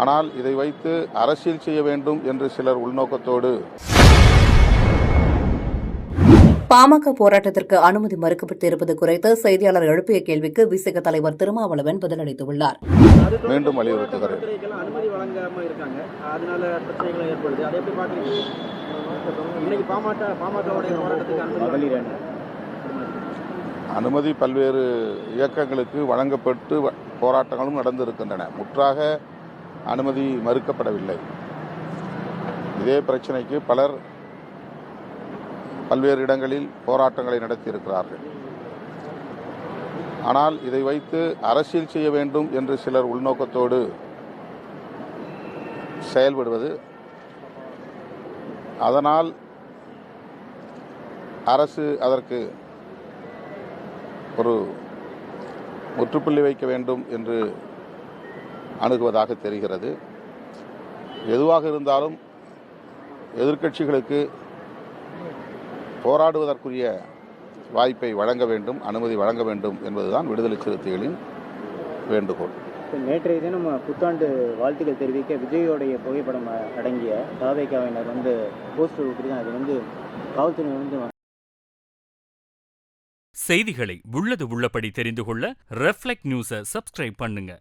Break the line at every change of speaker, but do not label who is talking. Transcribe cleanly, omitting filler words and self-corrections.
ஆனால் இதை வைத்து அரசியல் செய்ய வேண்டும் என்று சிலர் உள்நோக்கத்தோடு
பாமக போராட்டத்திற்கு அனுமதி மறுக்கப்பட்டிருப்பது குறித்து செய்தியாளர் எழுப்பிய கேள்விக்கு விசிக தலைவர் திருமாவளவன் பதிலளித்துள்ளார்.
மீண்டும் வலியுறுத்துகிறேன்.
அனுமதி வழங்காம இருக்காங்க, அதனால பிரச்சனைகள் ஏற்படுது. அதை எப்படி பாக்குறீங்க? இன்னைக்கு பாமகவுடைய போராட்டத்துக்கு
அனுமதி பல்வேறு இயக்கங்களுக்கு வழங்கப்பட்டு போராட்டங்களும் நடந்திருக்கின்றன. முற்றாக அனுமதி மறுக்கப்படவில்லை. இதே பிரச்சனைக்கு பலர் பல்வேறு இடங்களில் போராட்டங்களை நடத்தியிருக்கிறார்கள். ஆனால் இதை வைத்து அரசியல் செய்ய வேண்டும் என்று சிலர் உள்நோக்கத்தோடு செயல்படுவது, அதனால் அரசு அதற்கு ஒரு முற்றுப்புள்ளி வைக்க வேண்டும் என்று அணுகுவதாக தெரிகிறது. எதுவாக இருந்தாலும் எதிர்க்கட்சிகளுக்கு போராடுவதற்குரிய வாய்ப்பை வழங்க வேண்டும், அனுமதி வழங்க வேண்டும் என்பதுதான் விடுதலை சிறுத்தைகளின் வேண்டுகோள்.
நேற்றைய தினம் புத்தாண்டு வாழ்த்துக்கள் தெரிவிக்க விஜயோடைய புகைப்படம் அடங்கிய தாவேக்காவினர் போஸ்டர் விட்டுருக்காங்க. அது காவல்துறை
செய்திகளை உள்ளது உள்ளபடி தெரிந்து கொள்ள ரெஃப்ளெக்ட் நியூஸை சப்ஸ்கிரைப் பண்ணுங்க.